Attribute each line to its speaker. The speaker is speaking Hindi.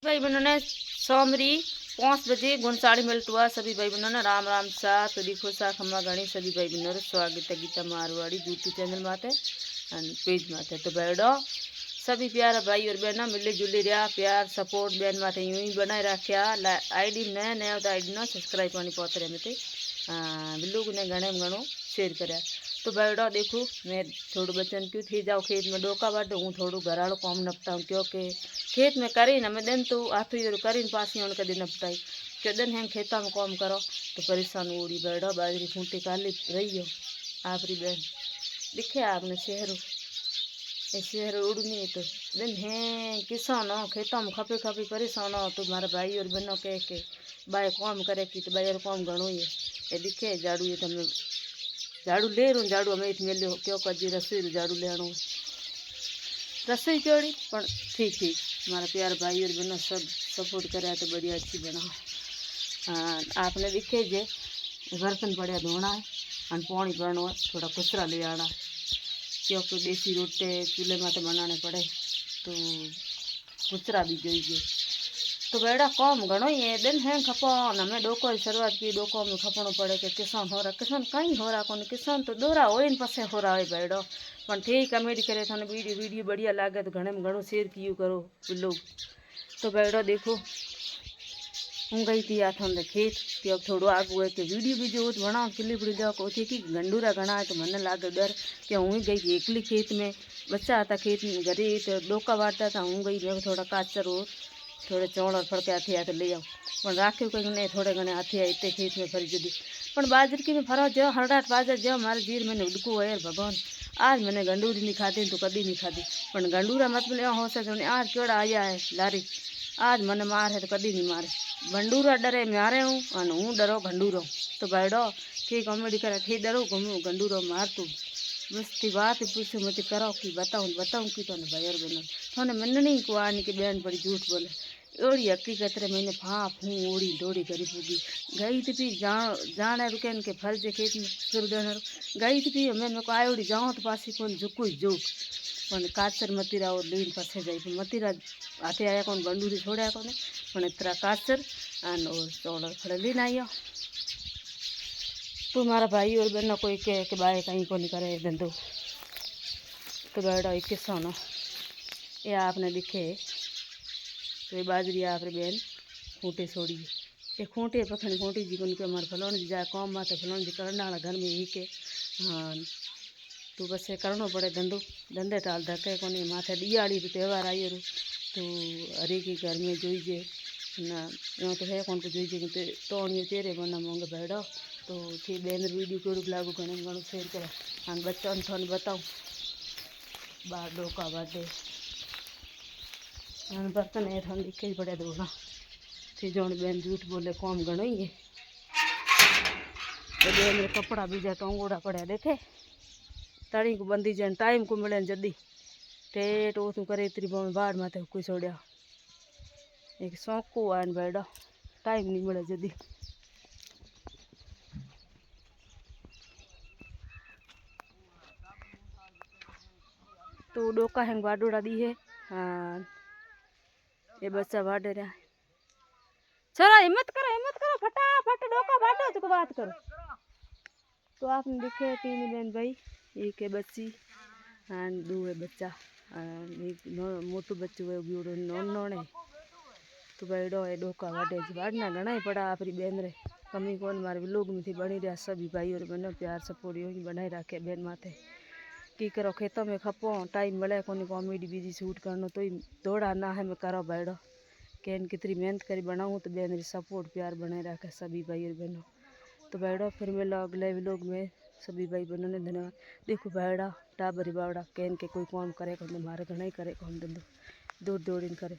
Speaker 1: भाई बहनों ने सोमरी 5 बजे 59 मिनट हुआ। सभी भाई बहनों ने राम राम सा तो देखो सा खम्मा गणी सभी भाई बहनों रे स्वागत है गीता मारवाड़ी यूट्यूब चैनल माते पेज माते। तो बैठो सभी प्यारा भाई और बहना मिले जुली रहा प्यार सपोर्ट बहन माते यूं ही बनाए रखा। आईडी नया नया तो आईडी ना सब्सक्राइब करनी पौते रहे मते बिल्लू ने घने में घणो शेयर कराया। तो बैठो देखो मैं थोड़ा बचन क्यों थी जाओ खेत में डोका बाटो हूँ थोड़ा घराड़ो कॉम नपटाऊँ क्योंकि खेत में करी हमें दिन तो आथू करी पासी होने कदी नपटाई क्यों दिन हैं खेता में कॉम करो तो परेशान उड़ी बैठो बाजरी फूटी काली रही हो आपरी बहन दिखे आपने शहर ये शहर उड़नी तो दिन हैं किसान हो खेतों में खपे खपे परेशान हो तो मारा भाई और बहनों कह के बाय कॉम करे कि तो बाय कॉम घणो ही ये दिखे झाड़ू ये तमें झाड़ू ले रू झाड़ू हमें मिलो क्यों कजी रसोई झाड़ू लेनो रसोई क्योड़ी पर ठीक ठीक हमारा प्यार भाई और बहनों सब सपोर्ट करे तो बढ़िया अच्छी बनाओ। हाँ आपने दिखे जे बर्तन पड़े धोना है और पानी भरना है थोड़ा कचरा ले आना क्योंकि देसी रोटे चूल्हे में तो बनाने पड़े तो कचरा भी जोईए। तो बेड़ा कम घणो ही है दिन है खपो हमें डोको की शुरुआत की डोको में खपणो पड़े कि किसान हो रहा किसान कहीं हो रहा कौन किसान तो दोरा हो पसे हो रहा है बेड़ो पर ठीक कमेडी करे थाने वीडियो बढ़िया लगे तो घणे में घणो शेयर कियो करो लोग। तो बेड़ो देखो हूँ गई थी आथन खेत कि अब थोड़ा आगू है कि वीडियो भी जो बनाओ क्लिप जाओ को थी कि गंडूरा घना है तो मैंने लागे डर कि हूँ गई थी एकली खेत में बच्चा आता खेत में घरे तो डोका बांटता था हूँ गई मैं थोड़ा काचर हो थोड़े चौड़ और फड़के हाथी आते ले आओ पर राख्यू कहीं नहीं थोड़े घने हाथी आए इतने खेत में फरी जुदी पर बाजर की में फरो जो हरडाट बाजर जो मारे जीर मैंने उड़कू है भगवान आज मैंने गंडूरी नहीं खाती तो कभी नहीं खाती पर गंडूरा मतलब यहाँ हो सके आज क्योड़ा आया है लारी आज मैंने मार है तो कभी नहीं मारे गंडूरा डरे मारे हूँ और हूँ डरो गंडूरो। तो बैठो ठीक कॉमेडी करे ठीक डरो घूमू गंडूरो मार तू मस्ती बात पूछो मत करो कि बताऊँ बताऊँ कि तो भाई और बहनों थोने मननी को आने की बहन बड़ी झूठ बोले ओड़ी हकीकत रे मैंने फाँप हूँ ओड़ी दौड़ी करी पूगी गई थी भी जाने रुके इनके फर्ज खेत में फिर देना गई थी भी मैं को आयोड़ी जाऊँ तो पासी कौन झुकू झुक पण काचर मतीरा और लीन पसे जाए मतीरा हाथे आया कौन गंडूरी छोड़ा कौन पण इतना काचर और चौड़ खड़े लीन आइयो। तो मारा भाई और बहनों कोई कह के बाय कहीं को नहीं करे धंधो। तो बैठो एक किसान ये आपने दिखे तो ये बाजरी आप बहन खूंटे छोड़ी ये खूंटे पखनी खूंटी जी को हमारे फलोन जी जाए कौम माते फलोन जी करने वाला घर में ही के। हाँ तो बस ये करना पड़े धंधो धंधे टाल धके को माथे दियाड़ी तो त्यौहार आई रू तो हरे के घर में जोईजे ना यहाँ तो है कौन को जोईजे तो तेरे बना मांगे बैठो तो थी बेन वीडियो क्यों लागू घने घणो शेयर करे हाँ बच्चा थोड़ा बताऊँ बार डोका बाटे हाँ बर्तन है हम दिखे ही पड़े धोना थी जो बेन झूठ बोले कौन घणो ही है तो बेन मेरे कपड़ा बीजा टोंगोड़ा पड़े देखे तड़ी को बंदी जाए टाइम को मिले जदी टेट वो तू करे इतनी बाढ़ माते कोई छोड़ा एक शौक को आन बैठा टाइम नहीं मिले जदी। तो डोका है बाडोड़ा दी है। हाँ ये बच्चा बाडे रहा छोरा हिम्मत करो फटाफट डोका बाटो तो बात करो। तो आपने देखे तीन बहन भाई एक है बच्ची हाँ दो है बच्चा एक मोटू बच्चू है बीड़ो नोने तो बैठो है डोका बाडे बाड़ना घना ही पड़ा आपरी बहन रे कमी कौन मारे लोग में थी बनी रहा सभी भाई और बहनों प्यार सपोर्ट यू बनाए रखे बहन माथे की करो खेतों में खपो टाइम मिले को कॉमेडी बीजी शूट करना तो दौड़ा ना है मैं करो बैठो कैन कितनी मेहनत करी बनाऊँ तो बहन सपोर्ट प्यार बनाए रखे सभी भाई और बहनों। तो बैठो फिर मिलो अगले व्लॉग में सभी भाई बहनों ने धन्यवाद। देखो बैठा टाबरी बावड़ा कैन के कोई काम करे कौन मारे घना ही करे कौन धंधो दौड़ दौड़ करे।